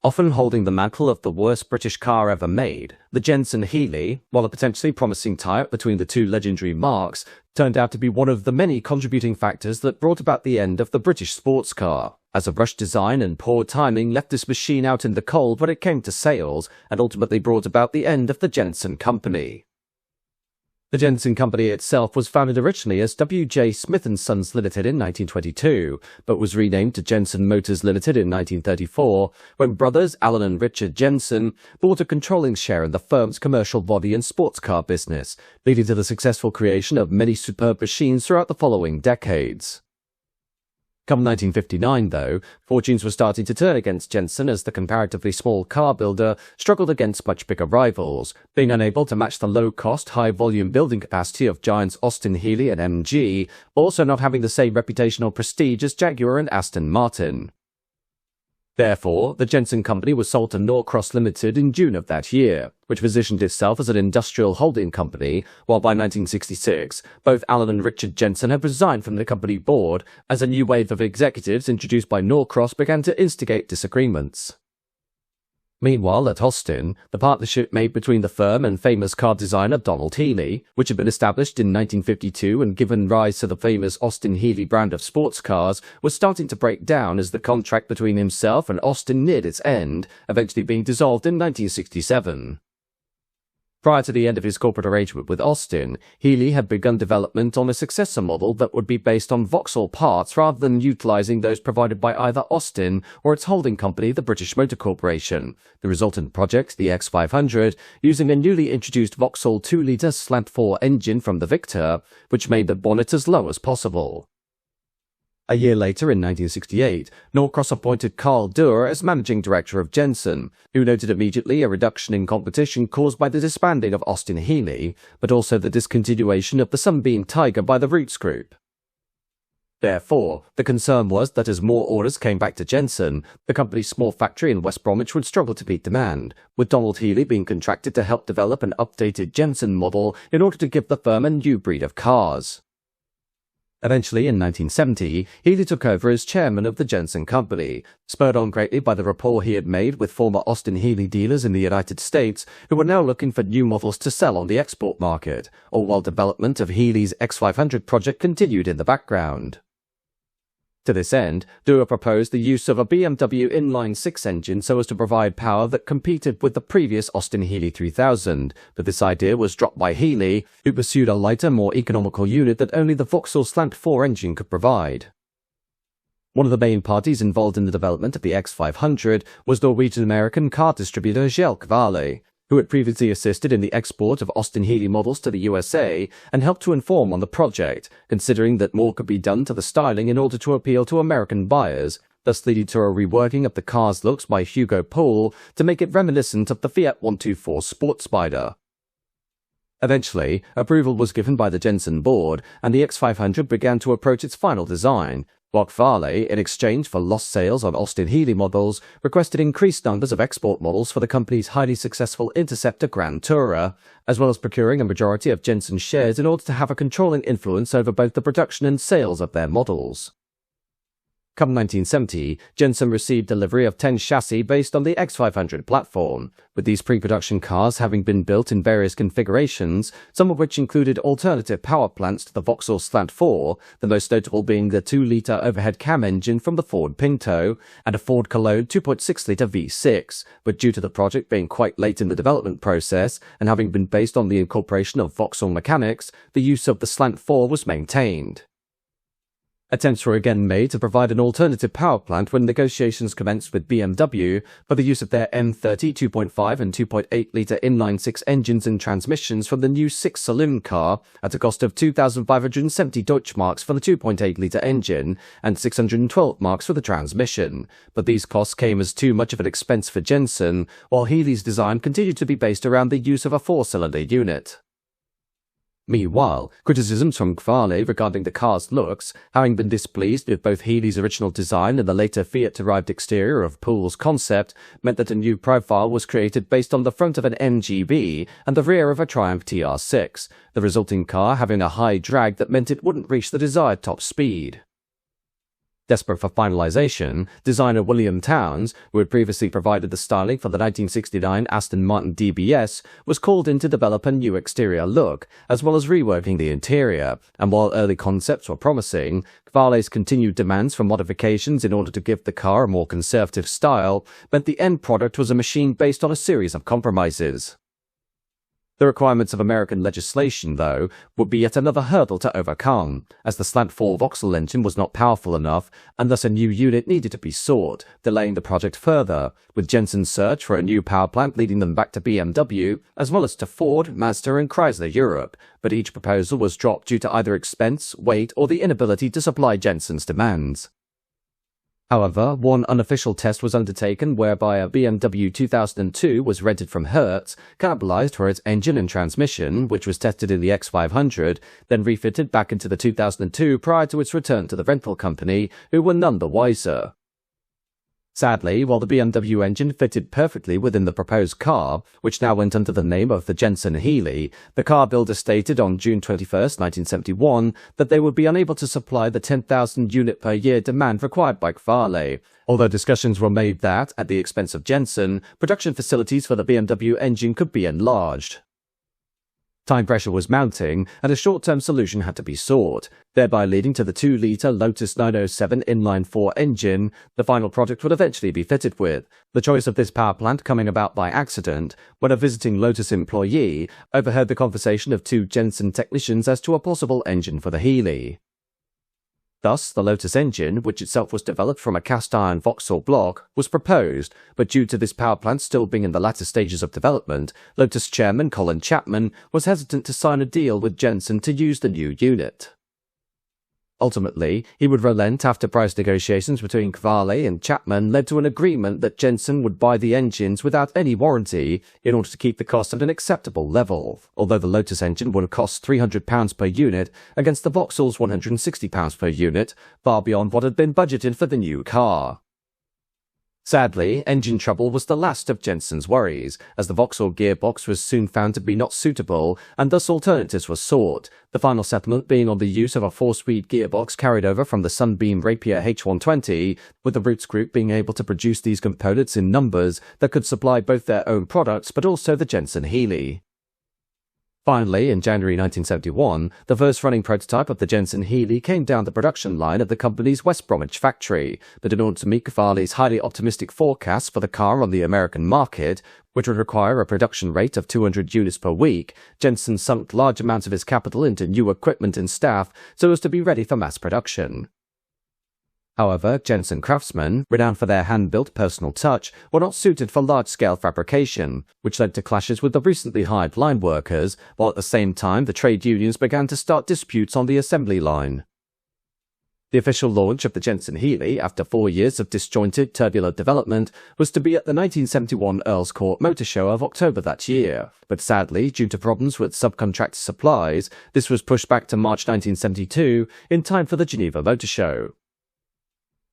Often holding the mantle of the worst British car ever made, the Jensen Healey, while a potentially promising tie-up between the two legendary marques, turned out to be one of the many contributing factors that brought about the end of the British sports car, as a rushed design and poor timing left this machine out in the cold when it came to sales, and ultimately brought about the end of the Jensen Company. The Jensen Company itself was founded originally as W.J. Smith & Sons Limited in 1922, but was renamed to Jensen Motors Limited in 1934, when brothers Alan and Richard Jensen bought a controlling share in the firm's commercial body and sports car business, leading to the successful creation of many superb machines throughout the following decades. Come 1959, though, fortunes were starting to turn against Jensen as the comparatively small car builder struggled against much bigger rivals, being unable to match the low-cost, high-volume building capacity of giants Austin-Healey and MG, also not having the same reputational prestige as Jaguar and Aston Martin. Therefore, the Jensen Company was sold to Norcross Limited in June of that year, which positioned itself as an industrial holding company, while by 1966, both Alan and Richard Jensen had resigned from the company board as a new wave of executives introduced by Norcross began to instigate disagreements. Meanwhile, at Austin, the partnership made between the firm and famous car designer Donald Healey, which had been established in 1952 and given rise to the famous Austin-Healey brand of sports cars, was starting to break down as the contract between himself and Austin neared its end, eventually being dissolved in 1967. Prior to the end of his corporate arrangement with Austin, Healey had begun development on a successor model that would be based on Vauxhall parts rather than utilizing those provided by either Austin or its holding company, the British Motor Corporation. The resultant project, the X500, using a newly introduced Vauxhall 2-litre slant-4 engine from the Victor, which made the bonnet as low as possible. A year later, in 1968, Norcross appointed Carl Dürr as managing director of Jensen, who noted immediately a reduction in competition caused by the disbanding of Austin-Healey, but also the discontinuation of the Sunbeam Tiger by the Rootes Group. Therefore, the concern was that as more orders came back to Jensen, the company's small factory in West Bromwich would struggle to meet demand, with Donald Healey being contracted to help develop an updated Jensen model in order to give the firm a new breed of cars. Eventually, in 1970, Healey took over as chairman of the Jensen Company, spurred on greatly by the rapport he had made with former Austin-Healey dealers in the United States who were now looking for new models to sell on the export market, all while development of Healey's X500 project continued in the background. To this end, Dürr proposed the use of a BMW inline-six engine so as to provide power that competed with the previous Austin-Healey 3000, but this idea was dropped by Healey, who pursued a lighter, more economical unit that only the Vauxhall Slant-4 engine could provide. One of the main parties involved in the development of the X500 was Norwegian-American car distributor Reworked, who had previously assisted in the export of Austin-Healey models to the USA and helped to inform on the project, considering that more could be done to the styling in order to appeal to American buyers, thus leading to a reworking of the car's looks by Hugo Poole to make it reminiscent of the Fiat 124 Sport Spider. Eventually, approval was given by the Jensen board, and the X500 began to approach its final design. Reworked, in exchange for lost sales on Austin-Healey models, requested increased numbers of export models for the company's highly successful Interceptor Grand Tourer, as well as procuring a majority of Jensen shares in order to have a controlling influence over both the production and sales of their models. Come 1970, Jensen received delivery of 10 chassis based on the X500 platform, with these pre-production cars having been built in various configurations, some of which included alternative power plants to the Vauxhall Slant-4, the most notable being the 2-litre overhead cam engine from the Ford Pinto, and a Ford Cologne 2.6-litre V6, but due to the project being quite late in the development process, and having been based on the incorporation of Vauxhall mechanics, the use of the Slant-4 was maintained. Attempts were again made to provide an alternative power plant when negotiations commenced with BMW for the use of their M30 2.5 and 2.8-litre inline-six engines and transmissions from the new 6 saloon car at a cost of 2,570 Deutschmarks for the 2.8-litre engine and 612 marks for the transmission, but these costs came as too much of an expense for Jensen, while Healey's design continued to be based around the use of a 4-cylinder unit. Meanwhile, criticisms from Reworked regarding the car's looks, having been displeased with both Healey's original design and the later Fiat-derived exterior of Poole's concept, meant that a new profile was created based on the front of an MGB and the rear of a Triumph TR6, the resulting car having a high drag that meant it wouldn't reach the desired top speed. Desperate for finalization, designer William Towns, who had previously provided the styling for the 1969 Aston Martin DBS, was called in to develop a new exterior look, as well as reworking the interior, and while early concepts were promising, Varley's continued demands for modifications in order to give the car a more conservative style meant the end product was a machine based on a series of compromises. The requirements of American legislation, though, would be yet another hurdle to overcome, as the slant-4 Vauxhall engine was not powerful enough, and thus a new unit needed to be sought, delaying the project further, with Jensen's search for a new power plant leading them back to BMW, as well as to Ford, Mazda and Chrysler Europe, but each proposal was dropped due to either expense, weight, or the inability to supply Jensen's demands. However, one unofficial test was undertaken whereby a BMW 2002 was rented from Hertz, cannibalized for its engine and transmission, which was tested in the X500, then refitted back into the 2002 prior to its return to the rental company, who were none the wiser. Sadly, while the BMW engine fitted perfectly within the proposed car, which now went under the name of the Jensen Healey, the car builder stated on June 21, 1971, that they would be unable to supply the 10,000 unit per year demand required by Varley, although discussions were made that, at the expense of Jensen, production facilities for the BMW engine could be enlarged. Time pressure was mounting, and a short-term solution had to be sought, thereby leading to the 2-litre Lotus 907 inline-4 engine the final product would eventually be fitted with, the choice of this power plant coming about by accident when a visiting Lotus employee overheard the conversation of two Jensen technicians as to a possible engine for the Healey. Thus, the Lotus engine, which itself was developed from a cast-iron Vauxhall block, was proposed, but due to this power plant still being in the latter stages of development, Lotus chairman Colin Chapman was hesitant to sign a deal with Jensen to use the new unit. Ultimately, he would relent after price negotiations between Varley and Chapman led to an agreement that Jensen would buy the engines without any warranty in order to keep the cost at an acceptable level, although the Lotus engine would have cost £300 per unit against the Vauxhall's £160 per unit, far beyond what had been budgeted for the new car. Sadly, engine trouble was the last of Jensen's worries, as the Vauxhall gearbox was soon found to be not suitable, and thus alternatives were sought, the final settlement being on the use of a 4-speed gearbox carried over from the Sunbeam Rapier H120, with the Roots Group being able to produce these components in numbers that could supply both their own products but also the Jensen Healey. Finally, in January 1971, the first running prototype of the Jensen Healey came down the production line at the company's West Bromwich factory, but in order to meet Varley's highly optimistic forecasts for the car on the American market, which would require a production rate of 200 units per week, Jensen sunk large amounts of his capital into new equipment and staff so as to be ready for mass production. However, Jensen craftsmen, renowned for their hand-built personal touch, were not suited for large-scale fabrication, which led to clashes with the recently hired line workers, while at the same time the trade unions began to start disputes on the assembly line. The official launch of the Jensen Healey, after 4 years of disjointed, turbulent development, was to be at the 1971 Earls Court Motor Show of October that year, but sadly, due to problems with subcontractor supplies, this was pushed back to March 1972, in time for the Geneva Motor Show.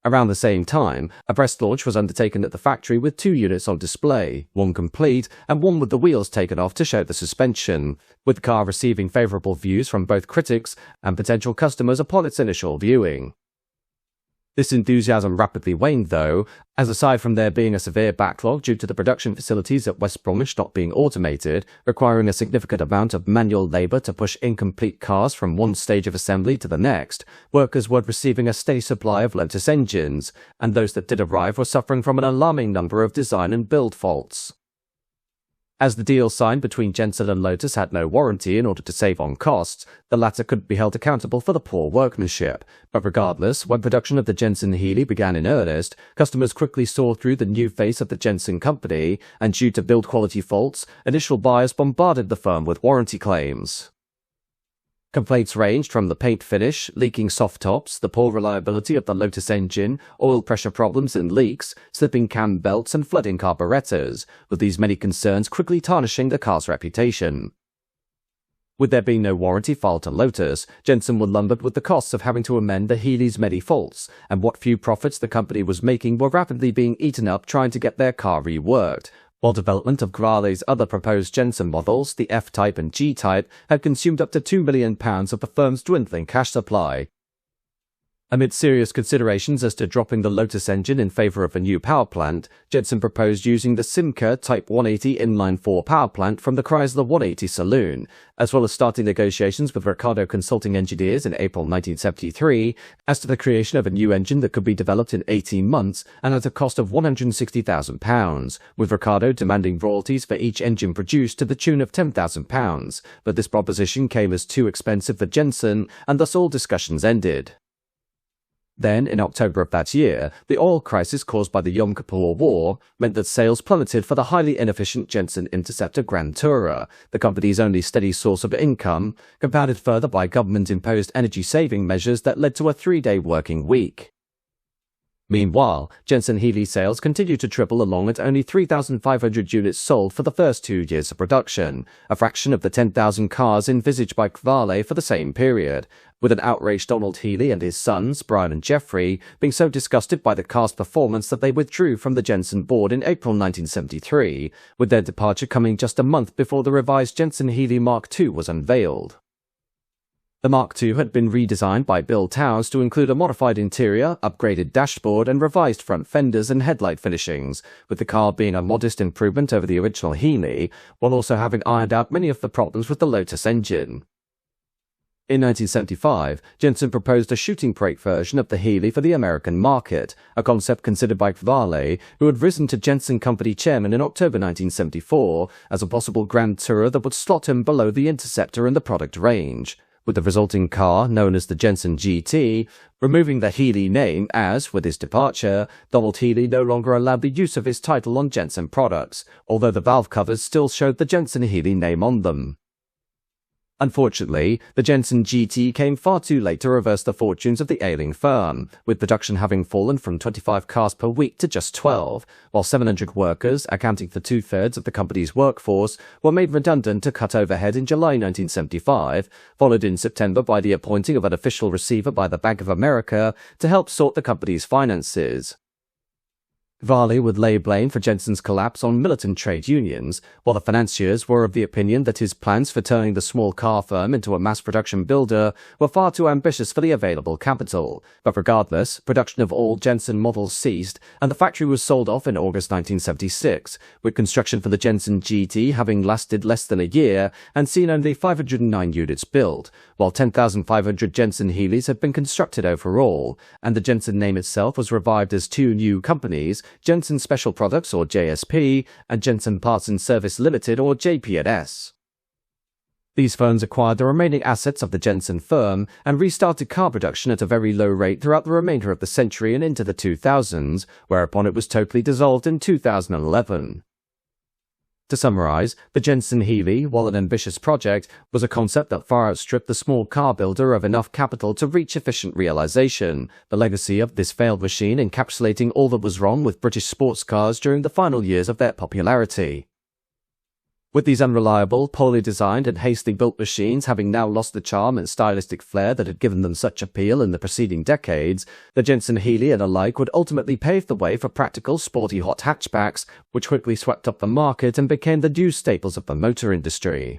Around the same time, a press launch was undertaken at the factory with 2 units on display, one complete and one with the wheels taken off to show the suspension, with the car receiving favourable views from both critics and potential customers upon its initial viewing. This enthusiasm rapidly waned though, as aside from there being a severe backlog due to the production facilities at West Bromwich not being automated, requiring a significant amount of manual labour to push incomplete cars from one stage of assembly to the next, workers were receiving a steady supply of Lotus engines, and those that did arrive were suffering from an alarming number of design and build faults. As the deal signed between Jensen and Lotus had no warranty in order to save on costs, the latter couldn't be held accountable for the poor workmanship. But regardless, when production of the Jensen Healey began in earnest, customers quickly saw through the new face of the Jensen company, and due to build quality faults, initial buyers bombarded the firm with warranty claims. Complaints ranged from the paint finish, leaking soft tops, the poor reliability of the Lotus engine, oil pressure problems and leaks, slipping cam belts and flooding carburetors, with these many concerns quickly tarnishing the car's reputation. With there being no warranty filed to Lotus, Jensen were lumbered with the costs of having to amend the Healey's many faults, and what few profits the company was making were rapidly being eaten up trying to get their car reworked, while development of Varley's other proposed Jensen models, the F-Type and G-Type, had consumed up to £2 million of the firm's dwindling cash supply. Amid serious considerations as to dropping the Lotus engine in favor of a new power plant, Jensen proposed using the Simca Type 180 inline-4 power plant from the Chrysler 180 saloon, as well as starting negotiations with Ricardo Consulting Engineers in April 1973 as to the creation of a new engine that could be developed in 18 months and at a cost of £160,000, with Ricardo demanding royalties for each engine produced to the tune of £10,000, but this proposition came as too expensive for Jensen, and thus all discussions ended. Then, in October of that year, the oil crisis caused by the Yom Kippur War meant that sales plummeted for the highly inefficient Jensen Interceptor Grand Tourer, the company's only steady source of income, compounded further by government-imposed energy-saving measures that led to a 3-day working week. Meanwhile, Jensen Healey sales continued to triple along at only 3,500 units sold for the first 2 years of production, a fraction of the 10,000 cars envisaged by reuploaded for the same period, with an outraged Donald Healey and his sons, Brian and Jeffrey, being so disgusted by the car's performance that they withdrew from the Jensen board in April 1973, with their departure coming just a month before the revised Jensen Healey Mark II was unveiled. The Mark II had been redesigned by Bill Towers to include a modified interior, upgraded dashboard, and revised front fenders and headlight finishings, with the car being a modest improvement over the original Healey, while also having ironed out many of the problems with the Lotus engine. In 1975, Jensen proposed a shooting brake version of the Healey for the American market, a concept considered by reuploaded, who had risen to Jensen Company chairman in October 1974, as a possible Grand Tourer that would slot him below the Interceptor in the product range, with the resulting car, known as the Jensen GT, removing the Healey name as, with his departure, Donald Healey no longer allowed the use of his title on Jensen products, although the valve covers still showed the Jensen Healey name on them. Unfortunately, the Jensen GT came far too late to reverse the fortunes of the ailing firm, with production having fallen from 25 cars per week to just 12, while 700 workers, accounting for 2/3 of the company's workforce, were made redundant to cut overhead in July 1975, followed in September by the appointing of an official receiver by the Bank of America to help sort the company's finances. reuploaded would lay blame for Jensen's collapse on militant trade unions, while the financiers were of the opinion that his plans for turning the small car firm into a mass-production builder were far too ambitious for the available capital. But regardless, production of all Jensen models ceased, and the factory was sold off in August 1976, with construction for the Jensen GT having lasted less than a year and seen only 509 units built, while 10,500 Jensen Healeys had been constructed overall, and the Jensen name itself was revived as 2 new companies, Jensen Special Products, or JSP, and Jensen Parts and Service Limited, or JP&S. These firms acquired the remaining assets of the Jensen firm and restarted car production at a very low rate throughout the remainder of the century and into the 2000s, whereupon it was totally dissolved in 2011. To summarize, the Jensen Healey, while an ambitious project, was a concept that far outstripped the small car builder of enough capital to reach efficient realization, the legacy of this failed machine encapsulating all that was wrong with British sports cars during the final years of their popularity. With these unreliable, poorly designed and hastily built machines having now lost the charm and stylistic flair that had given them such appeal in the preceding decades, the Jensen Healey and alike would ultimately pave the way for practical, sporty hot hatchbacks, which quickly swept up the market and became the new staples of the motor industry.